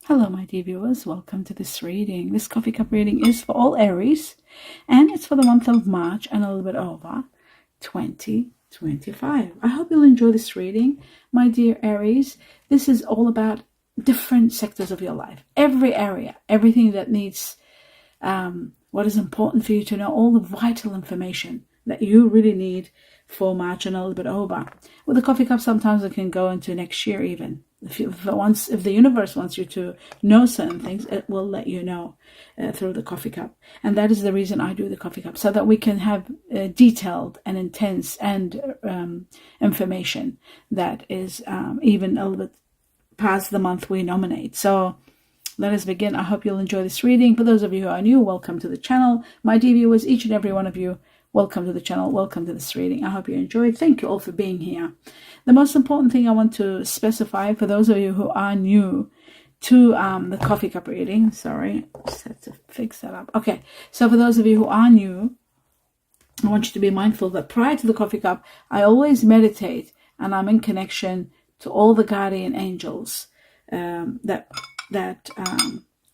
Hello, my dear viewers. Welcome to this reading. This coffee cup reading is for all Aries, and it's for the month of March and a little bit over 2025. I hope you'll enjoy this reading, my dear Aries. This is all about different sectors of your life, every area, everything that needs, what is important for you to know, all the vital information that you really need for March and a little bit over. With the coffee cup, sometimes it can go into next year even. If the universe wants you to know certain things, it will let you know through the coffee cup. And that is the reason I do the coffee cup, so that we can have detailed and intense and information that is even a little bit past the month we nominate. So let us begin. I hope you'll enjoy this reading. For those of you who are new, welcome to the channel. My dear viewers, each and every one of you, welcome to the channel. Welcome to this reading. I hope you enjoy. Thank you all for being here. The most important thing I want to specify for those of you who are new to the coffee cup reading, sorry, I just had to fix that up. Okay, so for those of you who are new, I want you to be mindful that prior to the coffee cup, I always meditate and I'm in connection to all the guardian angels or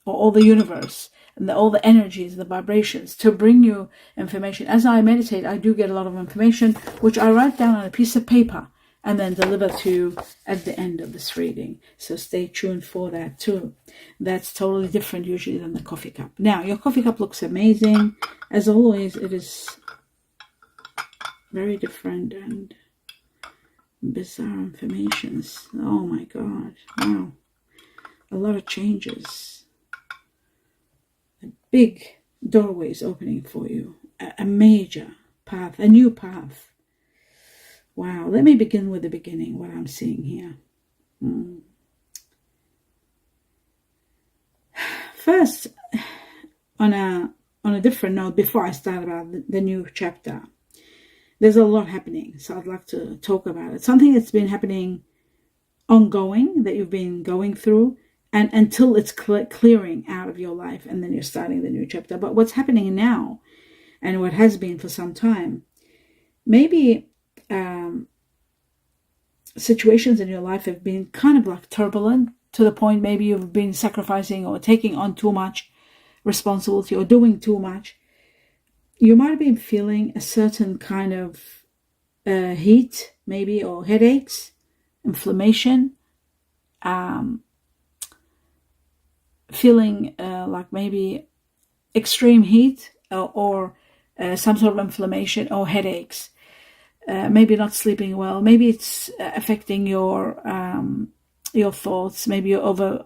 all the universe and all the energies, the vibrations to bring you information. As I meditate, I do get a lot of information, which I write down on a piece of paper and then deliver to you at the end of this reading. So stay tuned for that too. That's totally different usually than the coffee cup. Now, your coffee cup looks amazing. As always, it is very different and bizarre informations. Oh my God. Wow. A lot of changes. A big doorways opening for you. A major path, a new path. Wow, let me begin with the beginning, what I'm seeing here. First, on a different note, before I start about the new chapter, there's a lot happening, so I'd like to talk about it. Something that's been happening ongoing, that you've been going through, and until it's clearing out of your life, and then you're starting the new chapter. But what's happening now, and what has been for some time, maybe situations in your life have been kind of like turbulent, to the point maybe you've been sacrificing or taking on too much responsibility or doing too much. You might have been feeling a certain kind of heat, maybe, or headaches, inflammation, feeling like maybe extreme heat or some sort of inflammation or headaches. Maybe not sleeping well. Maybe it's affecting your thoughts. Maybe you're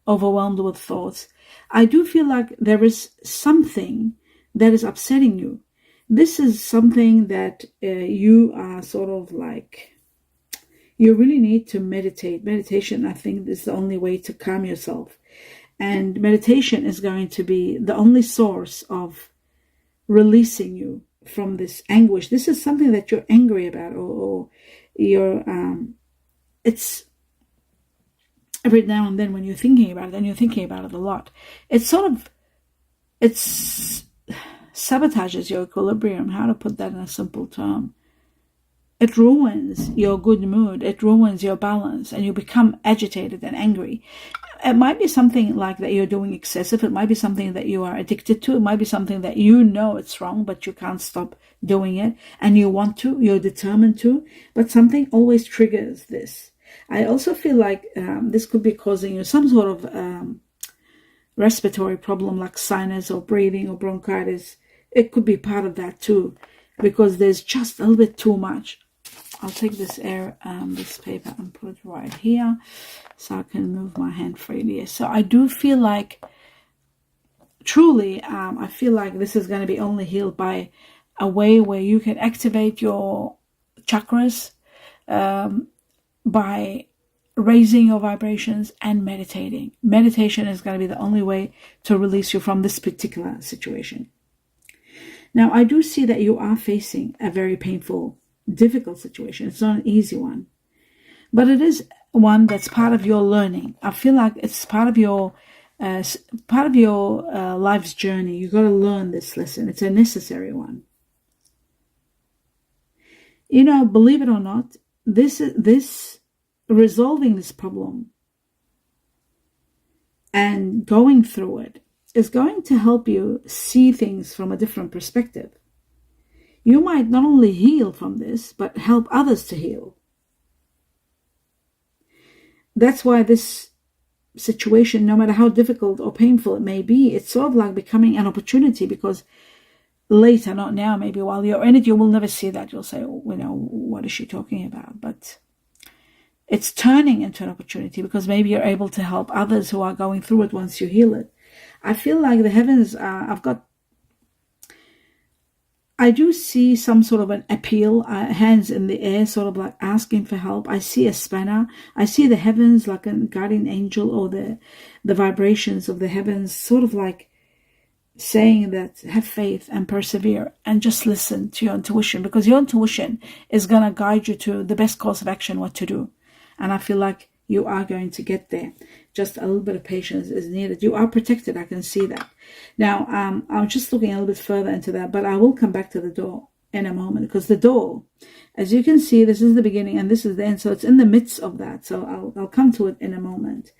overwhelmed with thoughts. I do feel like there is something that is upsetting you. This is something that you are sort of like, you really need to meditate. Meditation, I think, is the only way to calm yourself. And meditation is going to be the only source of releasing you from this anguish. This is something that you're angry about, or you're it's every now and then when you're thinking about it, and you're thinking about it a lot, it sabotages your equilibrium. How to put that in a simple term? It ruins your good mood, it ruins your balance, and you become agitated and angry. It might be something like that you're doing excessive. It might be something that you are addicted to. It might be something that you know it's wrong, but you can't stop doing it. And you want to, you're determined to, but something always triggers this. I also feel like this could be causing you some sort of respiratory problem, like sinus or breathing or bronchitis. It could be part of that too, because there's just a little bit too much. I'll take this this paper and put it right here so I can move my hand freely. So I do feel like, truly, I feel like this is going to be only healed by a way where you can activate your chakras by raising your vibrations and meditating. Meditation is going to be the only way to release you from this particular situation. Now, I do see that you are facing a very painful, difficult situation. It's not an easy one, but it is one that's part of your learning. I feel like it's part of your life's journey. You got to learn this lesson. It's a necessary one. You know, believe it or not, this resolving this problem and going through it is going to help you see things from a different perspective. You might not only heal from this, but help others to heal. That's why this situation, no matter how difficult or painful it may be, it's sort of like becoming an opportunity, because later, not now, maybe while you're in it, you will never see that. You'll say, oh, what is she talking about? But it's turning into an opportunity, because maybe you're able to help others who are going through it once you heal it. I feel like the heavens, I do see some sort of an appeal, hands in the air, sort of like asking for help. I see a spanner. I see the heavens like a guardian angel, or the vibrations of the heavens, sort of like saying that have faith and persevere and just listen to your intuition, because your intuition is going to guide you to the best course of action, what to do. And I feel like you are going to get there. Just a little bit of patience is needed. You are protected. I can see that. Now, I'm just looking a little bit further into that, but I will come back to the door in a moment, because the door, as you can see, this is the beginning and this is the end. So it's in the midst of that. So I'll come to it in a moment.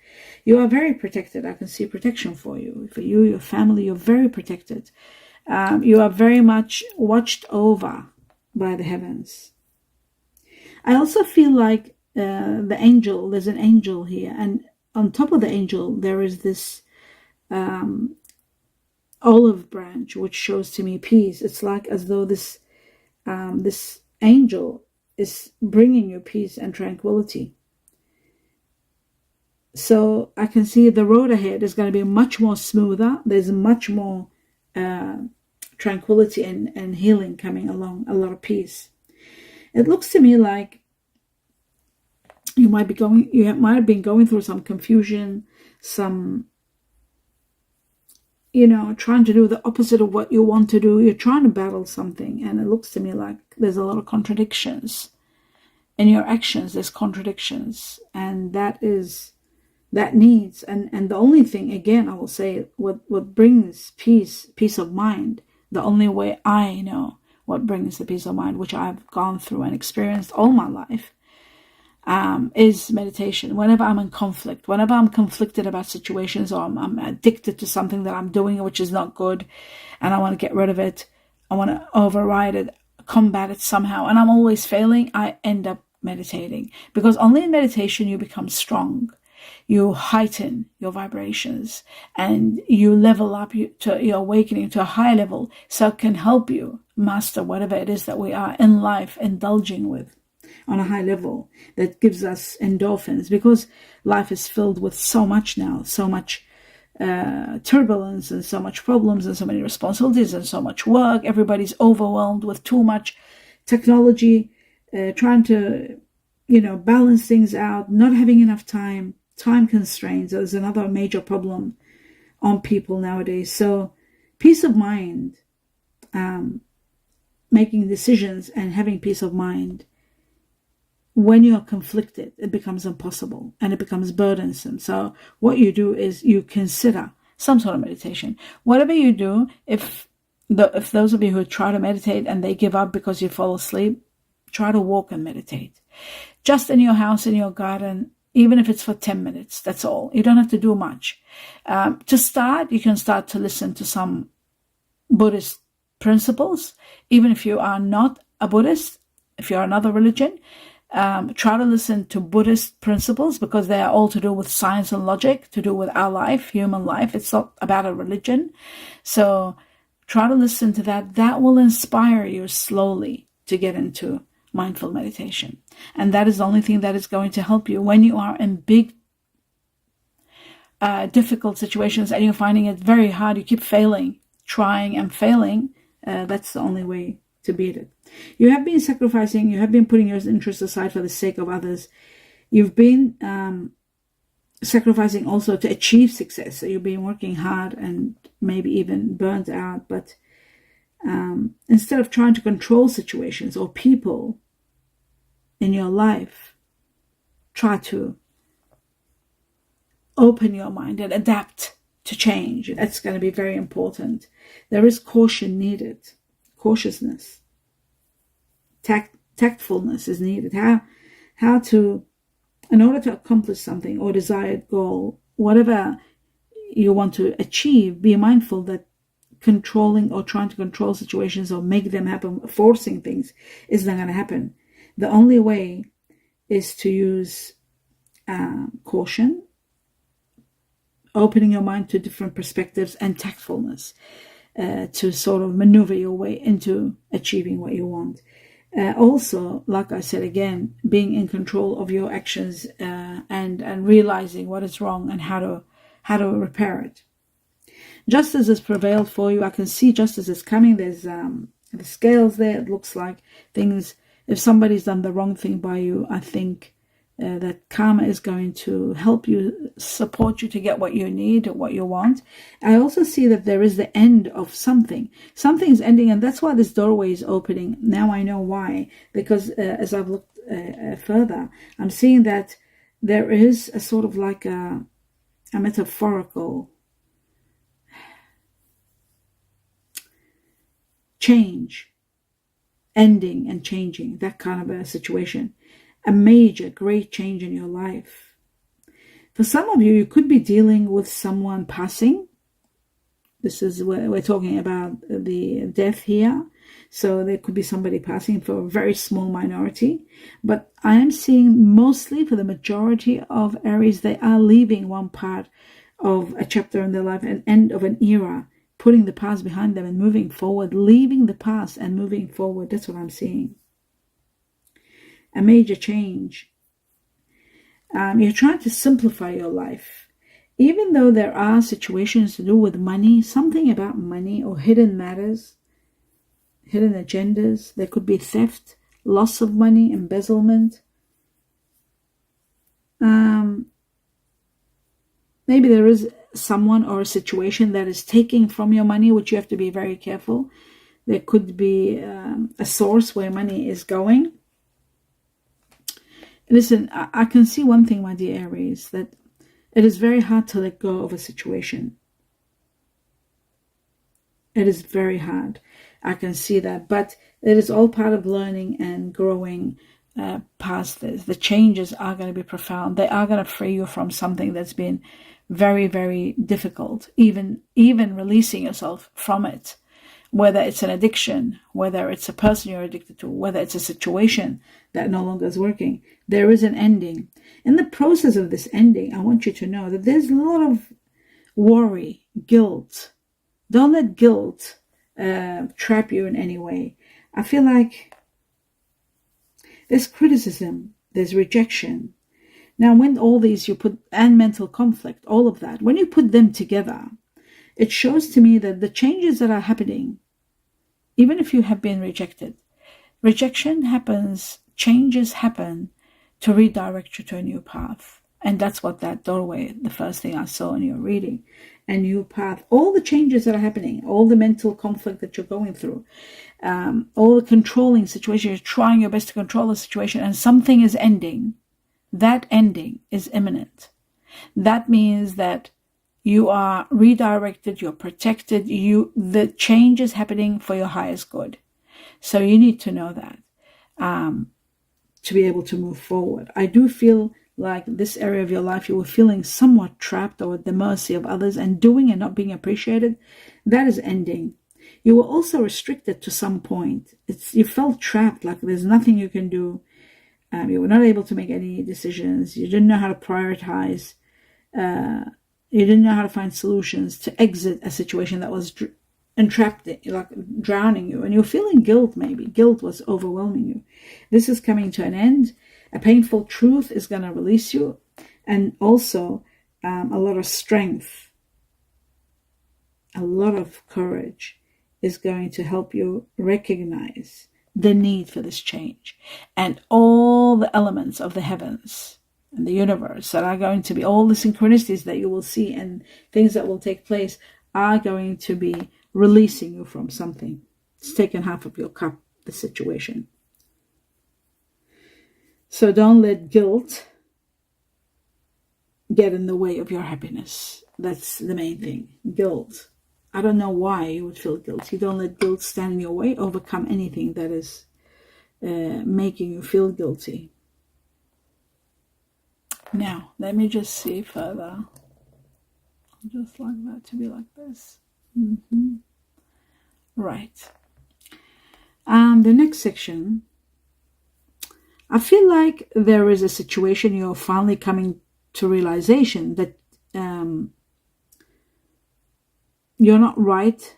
You are very protected. I can see protection for you, your family. You're very protected. You are very much watched over by the heavens. I also feel like the angel, there's an angel here, and on top of the angel there is this olive branch, which shows to me peace. It's like as though this angel is bringing you peace and tranquility. So I can see the road ahead is going to be much more smoother. There's much more tranquility and healing coming along, a lot of peace. It looks to me like you might have been going through some confusion, some, trying to do the opposite of what you want to do. You're trying to battle something, and it looks to me like there's a lot of contradictions in your actions. There's contradictions, and that needs, and the only thing, again, I will say, what brings peace of mind, the only way I know what brings the peace of mind, which I've gone through and experienced all my life, is meditation. Whenever I'm in conflict, whenever I'm conflicted about situations, or I'm addicted to something that I'm doing which is not good, and I want to get rid of it, I want to override it, combat it somehow, and I'm always failing, I end up meditating. Because only in meditation you become strong. You heighten your vibrations, and you level up to your awakening to a high level, so it can help you master whatever it is that we are in life indulging with on a high level, that gives us endorphins, because life is filled with so much now, so much turbulence and so much problems and so many responsibilities and so much work. Everybody's overwhelmed with too much technology, trying to balance things out, not having enough time constraints is another major problem on people nowadays. So peace of mind, making decisions and having peace of mind, when you're conflicted, it becomes impossible and it becomes burdensome. So what you do is you consider some sort of meditation. Whatever you do, if those of you who try to meditate and they give up because you fall asleep, try to walk and meditate. Just in your house, in your garden, even if it's for 10 minutes, that's all. You don't have to do much. To start, you can start to listen to some Buddhist principles. Even if you are not a Buddhist, if you're another religion, try to listen to Buddhist principles, because they are all to do with science and logic, to do with our life, human life. It's not about a religion. So try to listen to that. That will inspire you slowly to get into mindful meditation. And that is the only thing that is going to help you when you are in big, difficult situations and you're finding it very hard. You keep failing, trying and failing. That's the only way to beat it. You have been sacrificing, you have been putting your interests aside for the sake of others. You've been sacrificing also to achieve success. So you've been working hard and maybe even burnt out. But instead of trying to control situations or people in your life, try to open your mind and adapt to change. That's going to be very important. There is caution needed, cautiousness. Tactfulness is needed. How to, in order to accomplish something or desired goal, whatever you want to achieve, be mindful that controlling or trying to control situations or make them happen, forcing things, is not going to happen. The only way is to use caution, opening your mind to different perspectives, and tactfulness to sort of maneuver your way into achieving what you want. Also, like I said again, being in control of your actions and realizing what is wrong and how to repair it. Justice has prevailed for you. I can see justice is coming. There's the scales there. It looks like things, if somebody's done the wrong thing by you, I think that karma is going to help you, support you to get what you need or what you want. I also see that there is the end of something. Something is ending, and that's why this doorway is opening. Now I know why, because as I've looked further, I'm seeing that there is a sort of like a metaphorical change, ending and changing, that kind of a situation. A major, great change in your life. For some of you, you could be dealing with someone passing. This is where we're talking about the death here. So there could be somebody passing for a very small minority. But I am seeing mostly for the majority of Aries, they are leaving one part of a chapter in their life, an end of an era, putting the past behind them and moving forward, leaving the past and moving forward. That's what I'm seeing. A major change. You're trying to simplify your life. Even though there are situations to do with money, something about money or hidden matters, hidden agendas. There could be theft, loss of money, embezzlement. Maybe there is someone or a situation that is taking from your money, which you have to be very careful. There could be a source where money is going. Listen, I can see one thing, my dear Aries, that it is very hard to let go of a situation. It is very hard. I can see that. But it is all part of learning and growing past this. The changes are going to be profound. They are going to free you from something that's been very, very difficult. Even releasing yourself from it. Whether it's an addiction, whether it's a person you're addicted to, whether it's a situation that no longer is working, there is an ending. In the process of this ending, I want you to know that there's a lot of worry, guilt. Don't let guilt trap you in any way. I feel like there's criticism, there's rejection. Now, when all these and mental conflict, all of that, when you put them together, it shows to me that the changes that are happening, even if you have been rejected, rejection happens, changes happen to redirect you to a new path. And that's what that doorway, the first thing I saw in your reading, a new path. All the changes that are happening, all the mental conflict that you're going through, all the controlling situation, you're trying your best to control the situation, and something is ending. That ending is imminent. That means that you are redirected, you're protected, the change is happening for your highest good. So you need to know that to be able to move forward. I do feel like this area of your life, you were feeling somewhat trapped or at the mercy of others and doing and not being appreciated. That is ending. You were also restricted to some point. You felt trapped, like there's nothing you can do. You were not able to make any decisions. You didn't know how to prioritize. You didn't know how to find solutions to exit a situation that was entrapped, like drowning you. And you're feeling guilt, maybe. Guilt was overwhelming you. This is coming to an end. A painful truth is going to release you. And also a lot of strength, a lot of courage is going to help you recognize the need for this change. And all the elements of the heavens and the universe that are going to be, all the synchronicities that you will see and things that will take place are going to be releasing you from something. It's taken half of your cup, the situation. So don't let guilt get in the way of your happiness. That's the main thing. Guilt. I don't know why you would feel guilty. Don't let guilt stand in your way. Overcome anything that is making you feel guilty. Now, let me just see further. Just like that, to be like this. Right. The next section, I feel like there is a situation you're finally coming to realization that you're not right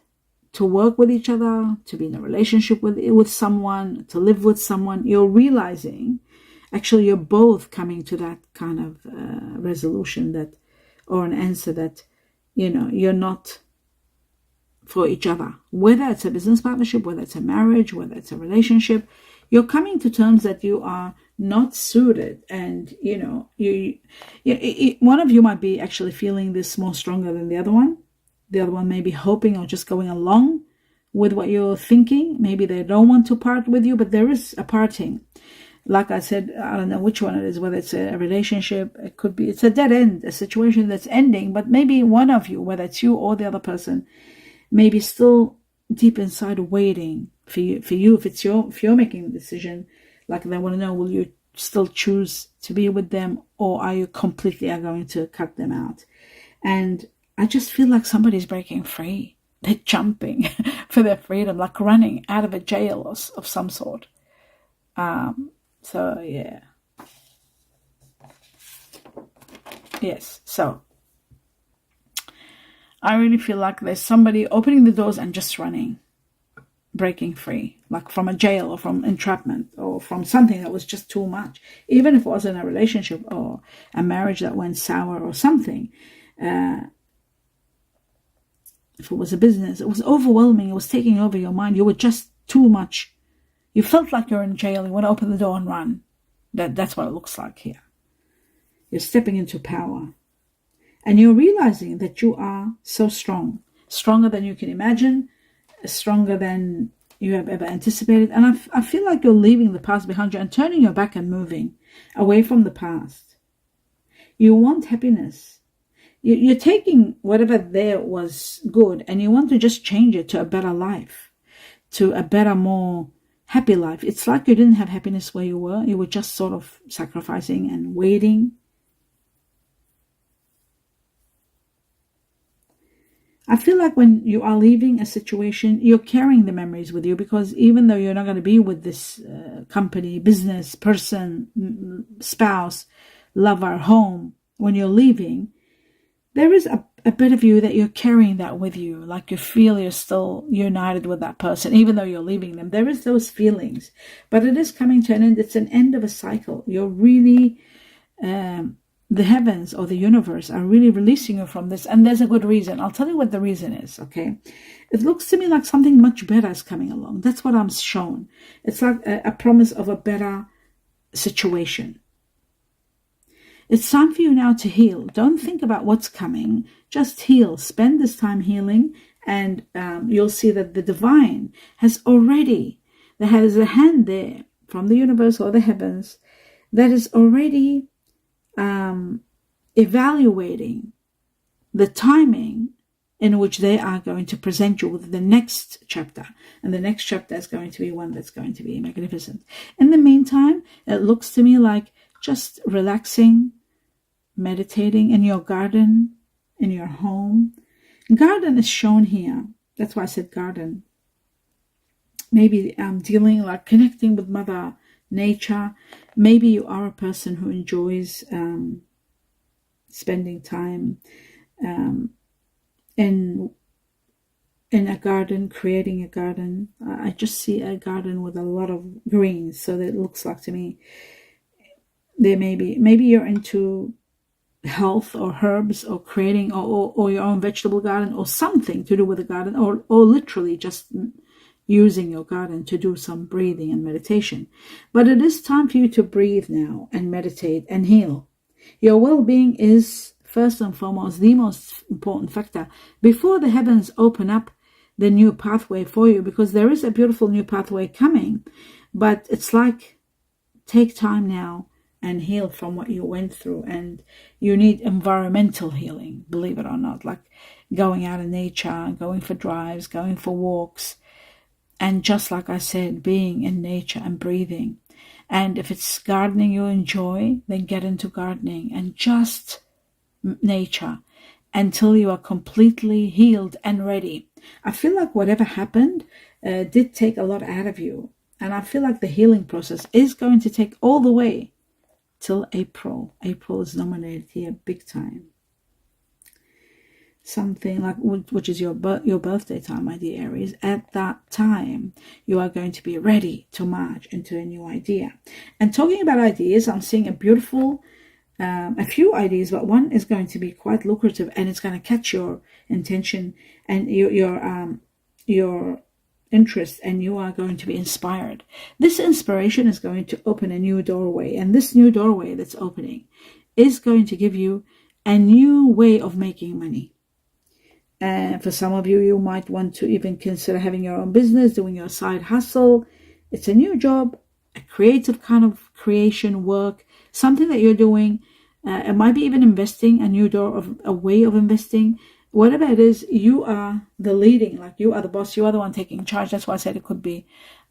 to work with each other, to be in a relationship with someone, to live with someone. You're realizing, actually, you're both coming to that kind of resolution that, or an answer that, you're not for each other. Whether it's a business partnership, whether it's a marriage, whether it's a relationship, you're coming to terms that you are not suited. And, one of you might be actually feeling this more stronger than the other one. The other one may be hoping or just going along with what you're thinking. Maybe they don't want to part with you, but there is a parting. Like I said, I don't know which one it is, whether it's a relationship, it's a dead end, a situation that's ending, but maybe one of you, whether it's you or the other person, maybe still deep inside waiting for you. If you're making the decision, like they want to know, will you still choose to be with them, or are you completely going to cut them out? And I just feel like somebody's breaking free. They're jumping for their freedom, like running out of a jail of some sort. So yeah. Yes, so I really feel like there's somebody opening the doors and just running, breaking free, like from a jail or from entrapment or from something that was just too much. Even if it wasn't a relationship or a marriage that went sour or something. If it was a business, it was overwhelming. It was taking over your mind. You were just too much. You felt like you're in jail. You want to open the door and run. That's what it looks like here. You're stepping into power. And you're realizing that you are so strong. Stronger than you can imagine. Stronger than you have ever anticipated. And I feel like you're leaving the past behind you and turning your back and moving away from the past. You want happiness. You're taking whatever there was good and you want to just change it to a better life, to a better, more happy life. It's like you didn't have happiness where you were. You were just sort of sacrificing and waiting. I feel like when you are leaving a situation, you're carrying the memories with you, because even though you're not going to be with this company, business, person, spouse, lover, home, when you're leaving, there is a bit of you that you're carrying that with you. Like you feel you're still united with that person, even though you're leaving them. There is those feelings, but it is coming to an end. It's an end of a cycle. You're really, the heavens or the universe are really releasing you from this. And there's a good reason. I'll tell you what the reason is, okay? It looks to me like something much better is coming along. That's what I'm shown. It's like a promise of a better situation. It's time for you now to heal. Don't think about what's coming. Just heal. Spend this time healing, and you'll see that the divine has already, there has a hand there from the universe or the heavens that is already evaluating the timing in which they are going to present you with the next chapter. And the next chapter is going to be one that's going to be magnificent. In the meantime, it looks to me like just relaxing, meditating in your garden, in your home. Garden is shown here. That's why I said garden. Maybe dealing, like connecting with Mother Nature. Maybe you are a person who enjoys spending time in a garden, creating a garden. I just see a garden with a lot of greens, so that it looks like to me there maybe you're into health or herbs or creating or your own vegetable garden or something to do with the garden, or literally just using your garden to do some breathing and meditation. But it is time for you to breathe now and meditate and heal. Your well-being is first and foremost the most important factor before the heavens open up the new pathway for you, because there is a beautiful new pathway coming. But it's like, take time now and heal from what you went through. And you need environmental healing, believe it or not, like going out in nature, going for drives, going for walks, and just like I said, being in nature and breathing. And if it's gardening you enjoy, then get into gardening and just nature. until you are completely healed and ready. I feel like whatever happened did take a lot out of you. And I feel like the healing process is going to take all the way till April. April is nominated here big time. Something like, which is your birthday time, my dear Aries. At that time, you are going to be ready to march into a new idea. And talking about ideas, I'm seeing a few ideas, but one is going to be quite lucrative, and it's going to catch your intention and your interest, and you are going to be inspired. This inspiration is going to open a new doorway, and this new doorway that's opening is going to give you a new way of making money. And for some of you, you might want to even consider having your own business, doing your side hustle. It's a new job, a creative kind of creation work, something that you're doing. It might be even investing, a new door of a way of investing. Whatever it is, you are the leading, like you are the boss, you are the one taking charge. That's why I said it could be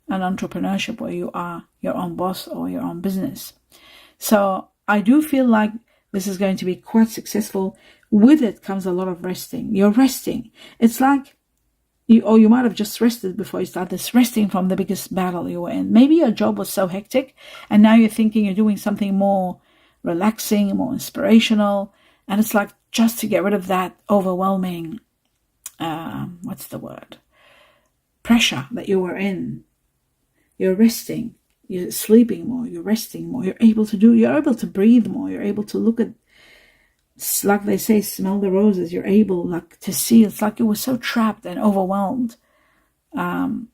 an entrepreneurship where you are your own boss or your own business. So I do feel like this is going to be quite successful. With it comes a lot of resting. You're resting. It's like you might have just rested before you start this, resting from the biggest battle you were in. Maybe your job was so hectic, and now you're thinking you're doing something more relaxing, more inspirational, and it's like just to get rid of that overwhelming, pressure that you were in. You're resting. You're sleeping more. You're resting more. You're able to breathe more. You're able to look at, like they say, smell the roses. You're able to see. It's like you were so trapped and overwhelmed. Not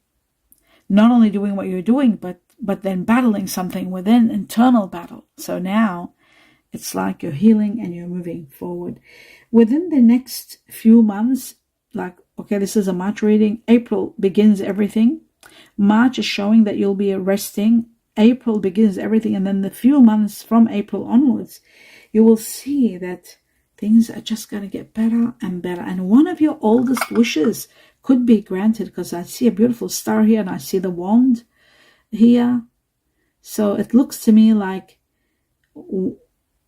only doing what you're doing, but then battling something within, internal battle. So now it's like you're healing and you're moving forward. Within the next few months, this is a March reading. April begins everything. March is showing that you'll be resting. April begins everything. And then the few months from April onwards, you will see that things are just going to get better and better. And one of your oldest wishes could be granted, because I see a beautiful star here and I see the wand here. So it looks to me like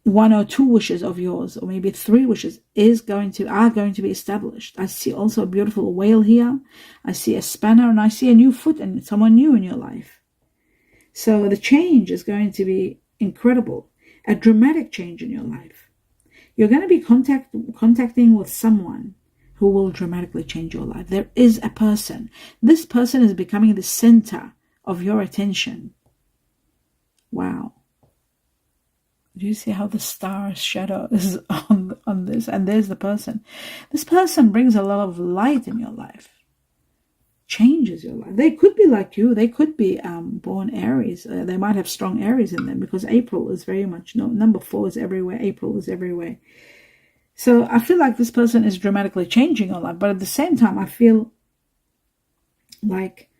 one or two wishes of yours, or maybe three wishes, are going to be established. I see also a beautiful whale here. I see a spanner, and I see a new foot and someone new in your life. So the change is going to be incredible, a dramatic change in your life. You're going to be contacting with someone who will dramatically change your life. There is a person. This person is becoming the center of your attention. Wow. Do you see how the star shadow is on this? And there's the person. This person brings a lot of light in your life. Changes your life. They could be like you. They could be born Aries. They might have strong Aries in them, because April is very much, number 4 is everywhere. April is everywhere. So I feel like this person is dramatically changing your life. But at the same time, I feel like,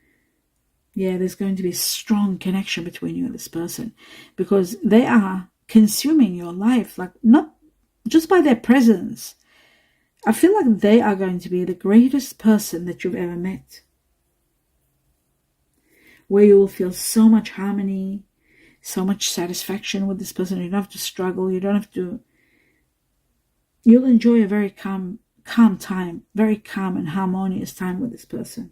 there's going to be a strong connection between you and this person, because they are consuming your life, not just by their presence. I feel like they are going to be the greatest person that you've ever met, where you will feel so much harmony, so much satisfaction with this person. You don't have to struggle. You'll enjoy a very calm time, very calm and harmonious time with this person.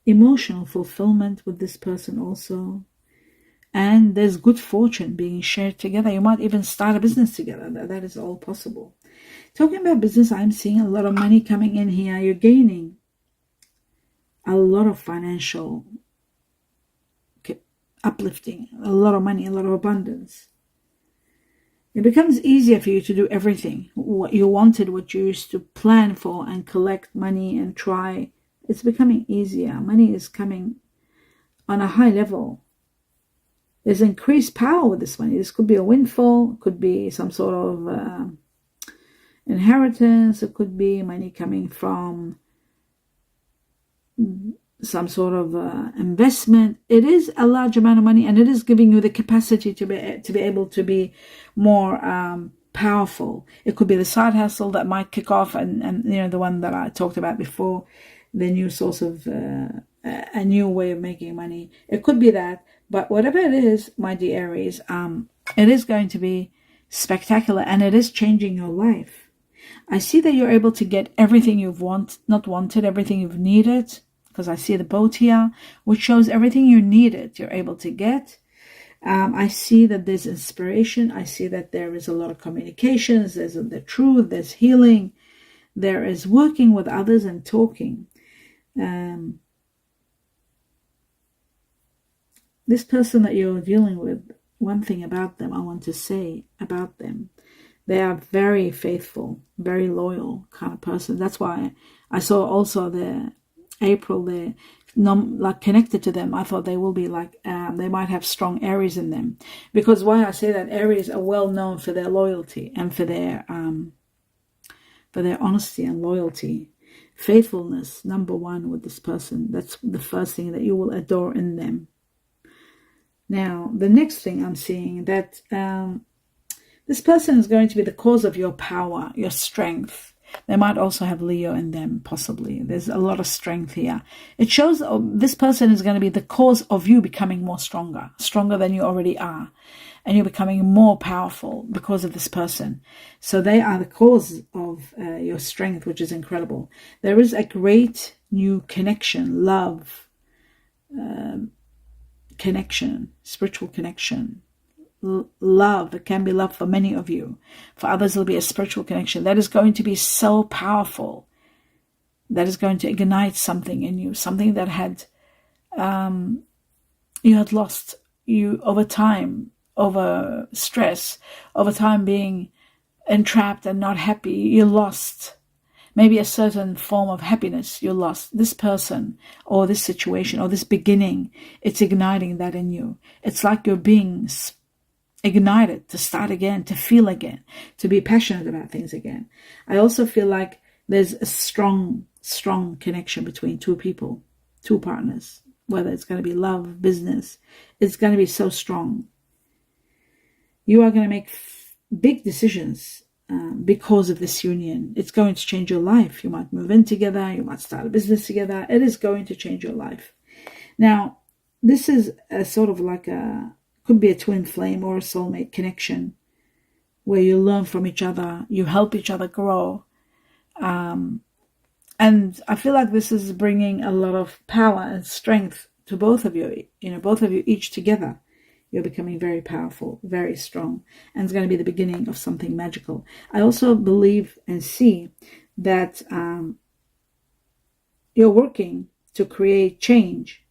Emotional fulfillment with this person also. And there's good fortune being shared together. You might even start a business together. That is all possible. Talking about business, I'm seeing a lot of money coming in here. You're gaining a lot of financial uplifting, a lot of money, a lot of abundance. It becomes easier for you to do everything. What you wanted, what you used to plan for and collect money and try, it's becoming easier. Money is coming on a high level. There's increased power with this money. This could be a windfall. It could be some sort of inheritance. It could be money coming from some sort of investment. It is a large amount of money, and it is giving you the capacity to be able to be more powerful. It could be the side hustle that might kick off, and the one that I talked about before, the new source of a new way of making money. It could be that. But whatever it is, my dear Aries, it is going to be spectacular, and it is changing your life. I see that you're able to get everything you've not wanted, everything you've needed, because I see the boat here, which shows everything you needed, you're able to get. I see that there's inspiration. I see that there is a lot of communications. There's the truth, there's healing. There is working with others and talking. This person that you're dealing with, one thing about them I want to say about them, they are very faithful, very loyal kind of person. That's why I saw also the April there, like connected to them. I thought they will be like, they might have strong Aries in them. Because why I say that, Aries are well known for their loyalty and for their honesty and loyalty. Faithfulness, number one with this person. That's the first thing that you will adore in them. Now, the next thing I'm seeing, that this person is going to be the cause of your power, your strength. They might also have Leo in them, possibly. There's a lot of strength here. It shows this person is going to be the cause of you becoming more stronger than you already are. And you're becoming more powerful because of this person. So they are the cause of your strength, which is incredible. There is a great new connection, love, connection, spiritual connection, love. It can be love for many of you. For others, it'll be a spiritual connection that is going to be so powerful, that is going to ignite something in you, something that had you had lost, you over time, over stress, over time being entrapped and not happy. You lost maybe a certain form of happiness. You lost. This person or this situation or this beginning, it's igniting that in you. It's like you're being ignited to start again, to feel again, to be passionate about things again. I also feel like there's a strong connection between two people, two partners, whether it's going to be love, business. It's going to be so strong. You are going to make big decisions because of this union. It's going to change your life. You might move in together. You might start a business together. It is going to change your life. Now, this is a sort of like could be a twin flame or a soulmate connection where you learn from each other. You help each other grow. And I feel like this is bringing a lot of power and strength to both of you. Both of you each together. You're becoming very powerful, very strong, and it's going to be the beginning of something magical. I also believe and see that you're working to create change,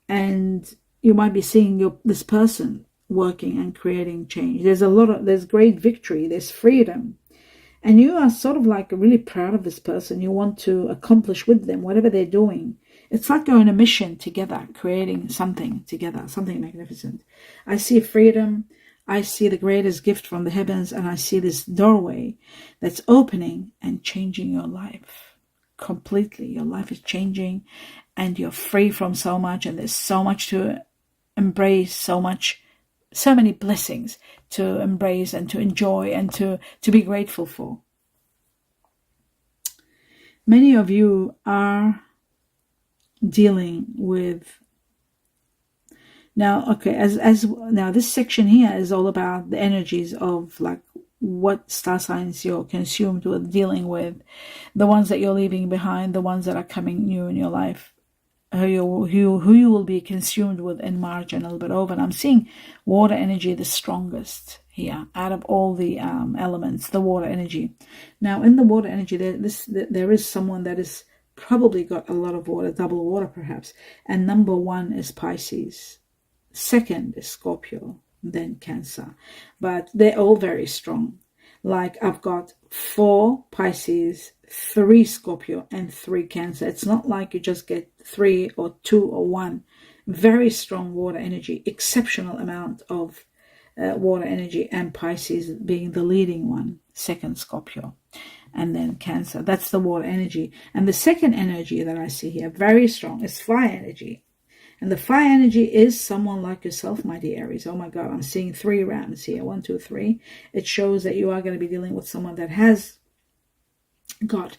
and you might be seeing this person working and creating change. There's great victory, there's freedom, and you are sort of like really proud of this person. You want to accomplish with them whatever they're doing. It's like you're on a mission together, creating something together, something magnificent. I see freedom. I see the greatest gift from the heavens, and I see this doorway that's opening and changing your life completely. Your life is changing, and you're free from so much, and there's so much to embrace, so many blessings to embrace and to enjoy and to be grateful for. Many of you are dealing with now this section here is all about the energies of like what star signs you're consumed with, dealing with, the ones that you're leaving behind, the ones that are coming new in your life, who you will be consumed with in March and a little bit over. And I'm seeing water energy the strongest here out of all the elements, the water energy. Now in the water energy, there is someone that is probably got a lot of water, double water perhaps. And number one is Pisces. Second is Scorpio, then Cancer. But they're all very strong. Like I've got 4 Pisces, 3 Scorpio, and 3 Cancer. It's not like you just get 3 or 2 or 1. Very strong water energy, exceptional amount of water energy, and Pisces being the leading one, second Scorpio. And then Cancer. That's the water energy. And the second energy that I see here, very strong, is fire energy. And the fire energy is someone like yourself, my dear Aries. Oh my God, I'm seeing 3 rounds here. 1, 2, 3. It shows that you are going to be dealing with someone that has got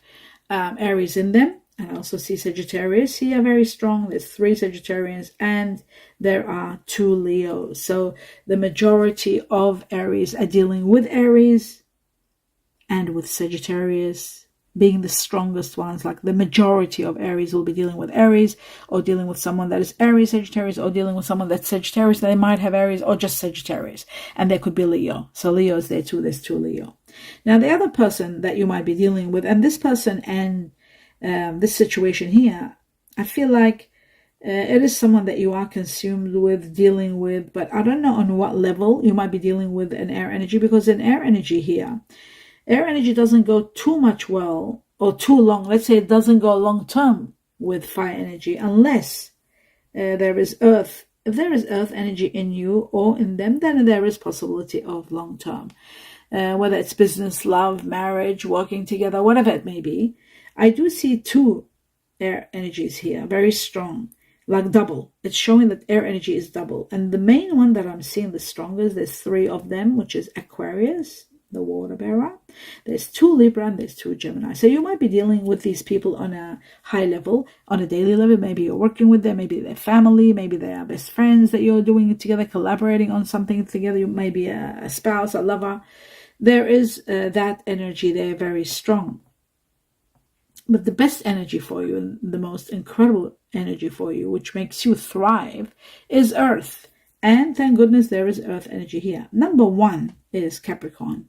Aries in them. I also see Sagittarius here very strong. There's 3 Sagittarians and there are 2 Leos. So the majority of Aries are dealing with Aries and with Sagittarius being the strongest ones. Like the majority of Aries will be dealing with Aries, or dealing with someone that is Aries Sagittarius, or dealing with someone that's Sagittarius. They might have Aries or just Sagittarius, and there could be Leo. So Leo is there too. There's 2 Leo. Now the other person that you might be dealing with, and this person and this situation here, I feel like it is someone that you are consumed with, dealing with, but I don't know on what level you might be dealing with an air energy, because an air energy here, air energy doesn't go too much well or too long. Let's say it doesn't go long term with fire energy unless there is earth. If there is earth energy in you or in them, then there is possibility of long term. Whether it's business, love, marriage, working together, whatever it may be. I do see 2 air energies here, very strong, like double. It's showing that air energy is double. And the main one that I'm seeing the strongest, there's 3 of them, which is Aquarius, the water bearer. There's 2 Libra and there's 2 Gemini. So you might be dealing with these people on a high level, on a daily level. Maybe you're working with them, maybe they're family, maybe they are best friends that you're doing it together, collaborating on something together. You may be a spouse, a lover. There is that energy there, very strong. But the best energy for you, and the most incredible energy for you, which makes you thrive, is Earth. And thank goodness there is Earth energy here. Number 1 is Capricorn.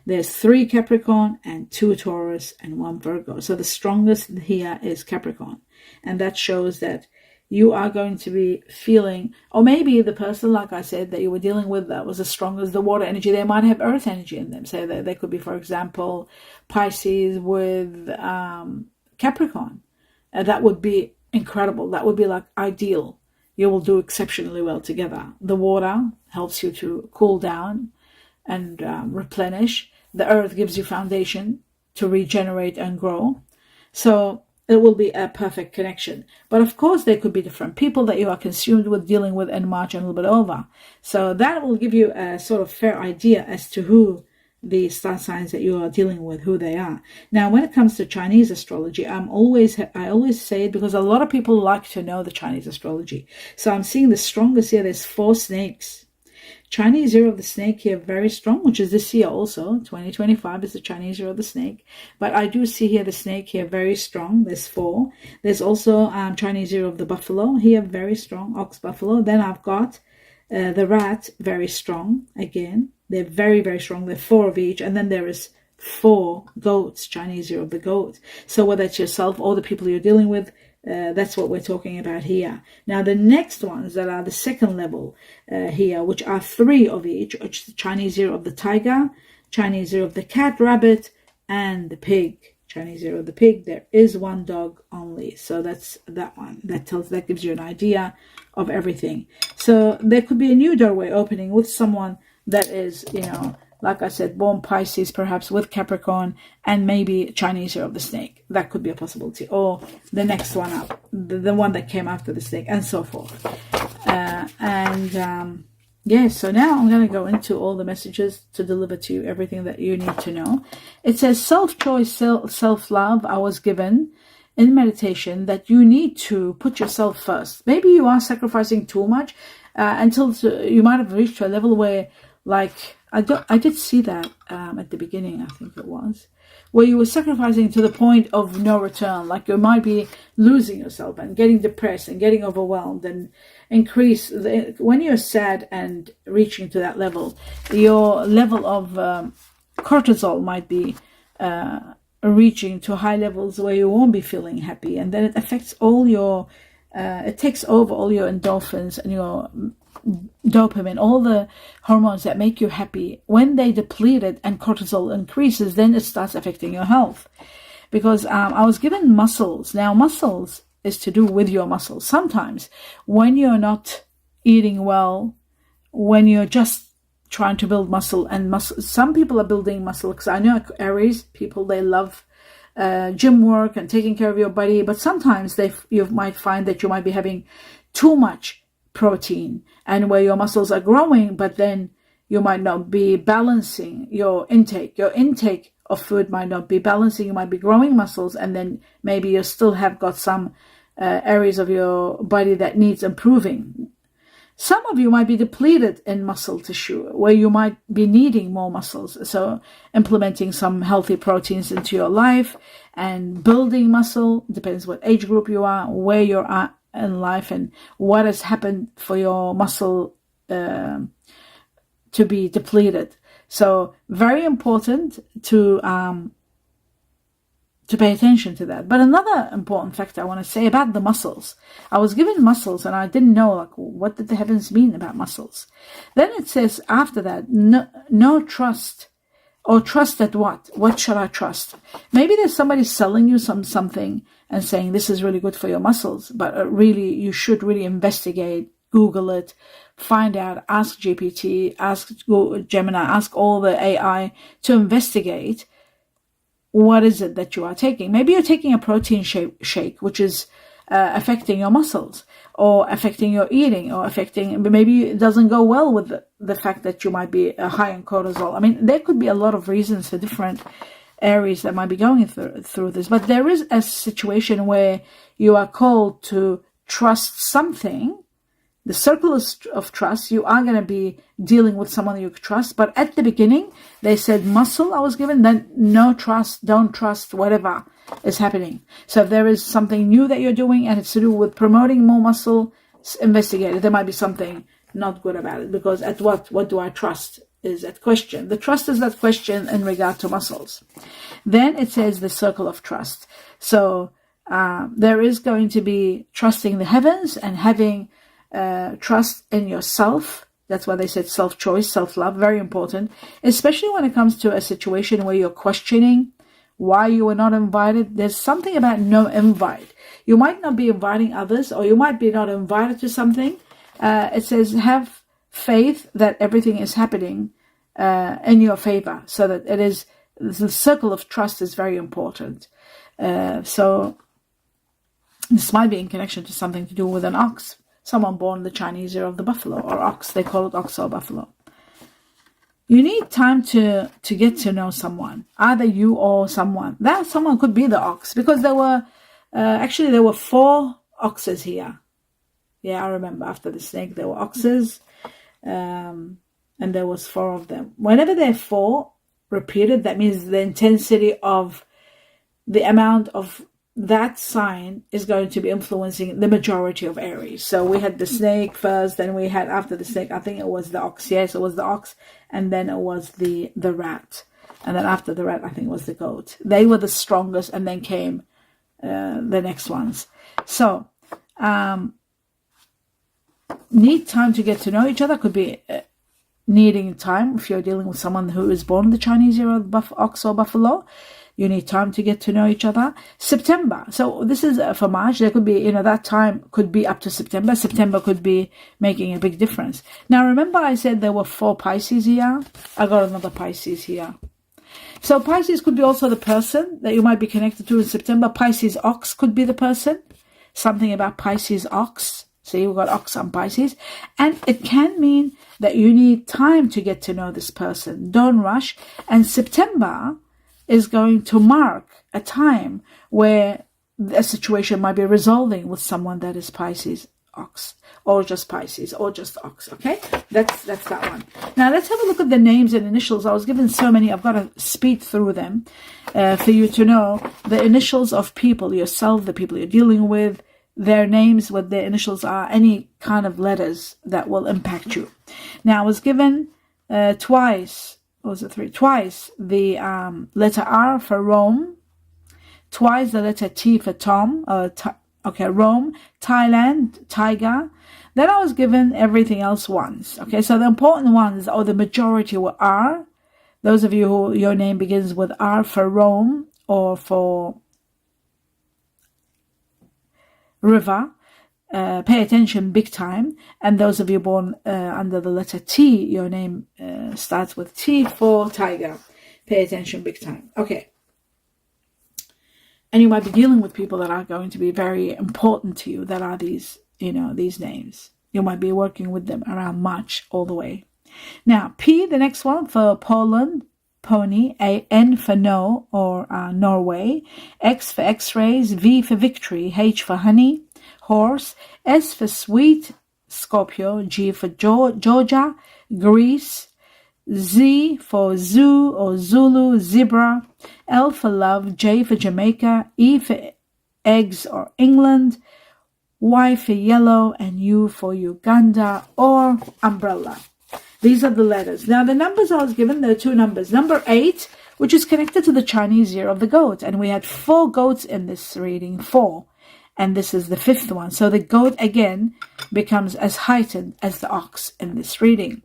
There's 3 Capricorn and 2 Taurus and 1 Virgo. So the strongest here is Capricorn. And that shows that you are going to be feeling, or maybe the person, like I said, that you were dealing with that was as strong as the water energy, they might have earth energy in them. So they could be, for example, Pisces with Capricorn. That would be incredible. That would be like ideal. You will do exceptionally well together. The water helps you to cool down and replenish. The earth gives you foundation to regenerate and grow. So it will be a perfect connection. But of course, there could be different people that you are consumed with, dealing with, and March and a little bit over. So that will give you a sort of fair idea as to who the star signs that you are dealing with, who they are. Now, when it comes to Chinese astrology, I always say it because a lot of people like to know the Chinese astrology. So I'm seeing the strongest here. There's 4 snakes. Chinese year of the snake here, very strong, which is this year also. 2025 is the Chinese year of the snake. But I do see here the snake here, very strong. There's 4. There's also Chinese year of the buffalo here, very strong, ox buffalo. Then I've got the rat, very strong. Again, they're very, very strong. There are 4 of each. And then there is 4 goats, Chinese year of the goat. So whether it's yourself or the people you're dealing with, that's what we're talking about here. Now, the next ones that are the second level here, which are 3 of each, which is the Chinese year of the tiger, Chinese year of the cat, rabbit, and the pig. Chinese year of the pig, there is 1 dog only. So that's that one. That gives you an idea of everything. So there could be a new doorway opening with someone that is, like I said, born Pisces, perhaps with Capricorn, and maybe Chinese year of the snake. That could be a possibility. Or the next one up, the one that came after the snake, and so forth. So now I'm going to go into all the messages to deliver to you everything that you need to know. It says, self-choice, self-love. I was given in meditation that you need to put yourself first. Maybe you are sacrificing too much until you might have reached a level where, like, I did see that at the beginning, I think it was, where you were sacrificing to the point of no return. Like you might be losing yourself and getting depressed and getting overwhelmed and when you're sad and reaching to that level, your level of cortisol might be reaching to high levels where you won't be feeling happy, and then it affects all your it takes over all your endorphins and your dopamine, all the hormones that make you happy. When they deplete it and cortisol increases, then it starts affecting your health. Because I was given muscles. Now, muscles is to do with your muscles. Sometimes when you're not eating well, when you're just trying to build muscle, some people are building muscle, because I know Aries people, they love gym work and taking care of your body, but sometimes you might find that you might be having too much protein, and where your muscles are growing, but then You might not be balancing your intake. Your intake of food might not be balancing. You might be growing muscles, and then maybe you still have got some areas of your body that needs improving. Some of you might be depleted in muscle tissue, where you might be needing more muscles. So implementing some healthy proteins into your life and building muscle, depends what age group you are, where you're at in life, and what has happened for your muscle to be depleted. So very important to pay attention to that. But another important factor I want to say about the muscles, I was given muscles and I didn't know, like, what did the heavens mean about muscles? Then it says after that, no trust, or trust at what? What should I trust? Maybe there's somebody selling you something and saying this is really good for your muscles, but really you should really investigate, Google it, find out, ask GPT, ask Gemini, ask all the AI to investigate what is it that you are taking. Maybe you're taking a protein shake, which is affecting your muscles, or affecting your eating, or maybe it doesn't go well with the fact that you might be high in cortisol. I mean, there could be a lot of reasons for different areas that might be going through this. But there is a situation where you are called to trust something. The circle of trust, you are going to be dealing with someone you trust. But at the beginning, they said muscle I was given, then no trust, don't trust whatever is happening. So if there is something new that you're doing and it's to do with promoting more muscle, investigate it. There might be something not good about it, because at what do I trust is that question. The trust is that question in regard to muscles. Then it says the circle of trust. So there is going to be trusting the heavens and having trust in yourself. That's why they said self-choice, self-love, very important, especially when it comes to a situation where you're questioning why you were not invited. There's something about no invite. You might not be inviting others, or you might be not invited to something. It says have faith that everything is happening in your favor, so that it is, the circle of trust is very important. So this might be in connection to something to do with an ox. Someone born the Chinese year of the buffalo, or ox. They call it ox or buffalo. You need time to get to know someone, either you or someone. That someone could be the ox, because there were 4 oxes here. Yeah, I remember after the snake there were oxes, and there was 4 of them. Whenever there are 4 repeated, that means the intensity of the amount of that sign is going to be influencing the majority of Aries. So we had the snake first, then we had, after the snake, I think it was the ox. Yes, it was the ox, and then it was the rat, and then after the rat, I think it was the goat. They were the strongest, and then came the next ones. So need time to get to know each other. Could be needing time if you're dealing with someone who is born the Chinese year of ox or buffalo. You need time to get to know each other. September. So this is for March. There could be, that time could be up to September. September could be making a big difference. Now, remember I said there were 4 Pisces here? I got another Pisces here. So Pisces could be also the person that you might be connected to in September. Pisces ox could be the person. Something about Pisces ox. So you've got ox and Pisces. And it can mean that you need time to get to know this person. Don't rush. And September is going to mark a time where a situation might be resolving with someone that is Pisces ox, or just Pisces, or just ox. Okay, that's that one. Now let's have a look at the names and initials. I was given so many, I've got to speed through them for you to know the initials of people, yourself, the people you're dealing with, their names, what their initials are, any kind of letters that will impact you. Now I was given twice the letter R for Rome, twice the letter T for Tom, Rome, Thailand, Tiger. Then I was given everything else once. Okay, so the important ones, or the majority, were R. Those of you who your name begins with R for Rome, or for river, pay attention big time. And those of you born under the letter T, your name starts with T for tiger. Pay attention big time. Okay. And you might be dealing with people that are going to be very important to you, that are these names. You might be working with them around March all the way. Now, P, the next one for Poland, pony, N for no, or Norway, X for X-rays, V for victory, H for honey, horse, S for sweet, Scorpio, G for Georgia, Greece, Z for zoo or Zulu, zebra, L for love, J for Jamaica, E for eggs or England, Y for yellow, and U for Uganda or umbrella. These are the letters. Now, the numbers I was given, there are two numbers. Number 8, which is connected to the Chinese year of the goat. And we had 4 goats in this reading, 4. And this is the 5th one. So the goat, again, becomes as heightened as the ox in this reading.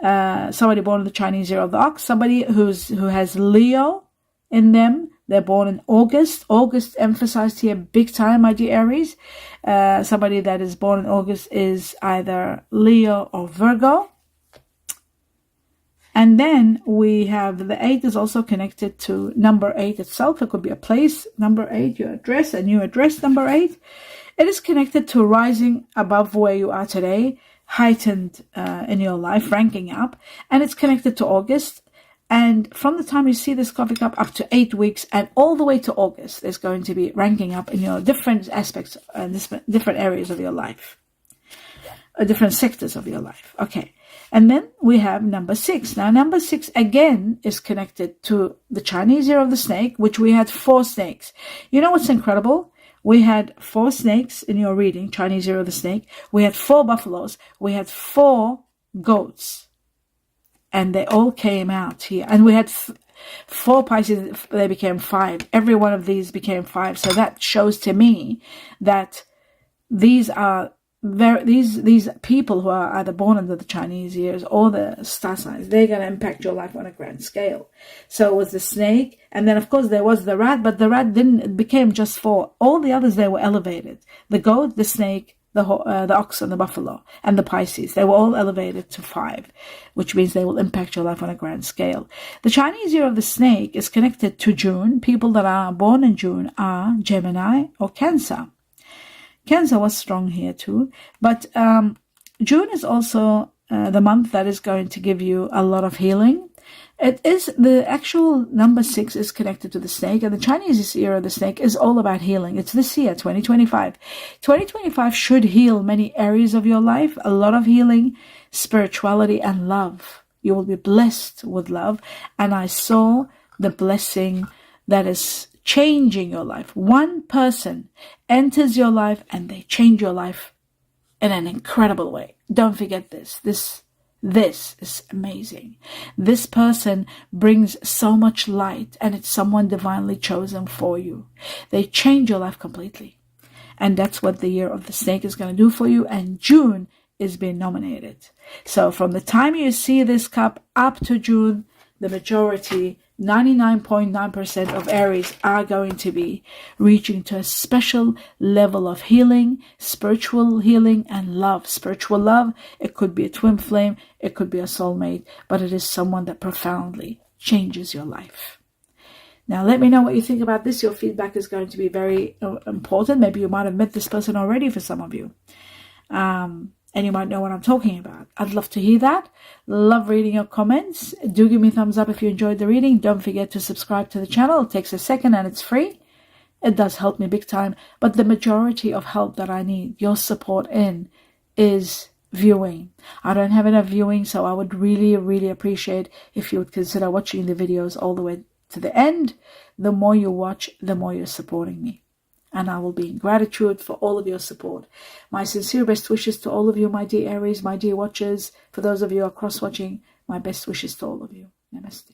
Somebody born in the Chinese year of the ox. Somebody who has Leo in them. They're born in August. August emphasized here big time, my dear Aries. Somebody that is born in August is either Leo or Virgo. And then we have the 8 is also connected to number 8 itself. It could be a place, number 8, your address, a new address, number 8. It is connected to rising above where you are today, heightened in your life, ranking up. And it's connected to August. And from the time you see this coffee cup up to 8 weeks and all the way to August, there's going to be ranking up in your different aspects and different areas of your life, different sectors of your life. Okay. And then we have number 6. Now, number 6 again is connected to the Chinese year of the snake, which we had 4 snakes. You know what's incredible? We had 4 snakes in your reading, Chinese year of the snake. We had 4 buffaloes. We had 4 goats. And they all came out here. And we had 4 Pisces, they became 5. Every one of these became 5. So that shows to me that these are these people who are either born under the Chinese years or the star signs, they're going to impact your life on a grand scale. So it was the snake, and then of course there was the rat, but the rat it became just 4. All the others, they were elevated. The goat, the snake, the ox, and the buffalo, and the Pisces, they were all elevated to 5, which means they will impact your life on a grand scale. The Chinese year of the snake is connected to June. People that are born in June are Gemini or Cancer. Cancer was strong here too, but June is also the month that is going to give you a lot of healing. It is the actual number 6 is connected to the snake, and the Chinese year of the snake is all about healing. It's this year, 2025. 2025 should heal many areas of your life, a lot of healing, spirituality, and love. You will be blessed with love, and I saw the blessing that is changing your life. One person enters your life and they change your life in an incredible way. Don't forget this. This is amazing. This person brings so much light, and it's someone divinely chosen for you. They change your life completely. And that's what the year of the snake is going to do for you. And June is being nominated. So from the time you see this cup up to June, the majority, 99.9% of Aries are going to be reaching to a special level of healing, spiritual healing, and love. Spiritual love, it could be a twin flame, it could be a soulmate, but it is someone that profoundly changes your life. Now, let me know what you think about this. Your feedback is going to be very important. Maybe you might have met this person already for some of you. And you might know what I'm talking about. I'd love to hear that. Love reading your comments. Do give me a thumbs up if you enjoyed the reading. Don't forget to subscribe to the channel. It takes a second and it's free. It does help me big time. But the majority of help that I need, your support in, is viewing. I don't have enough viewing, so I would really, really appreciate if you would consider watching the videos all the way to the end. The more you watch, the more you're supporting me. And I will be in gratitude for all of your support. My sincere best wishes to all of you, my dear Aries, my dear watchers. For those of you who are cross-watching, my best wishes to all of you. Namaste.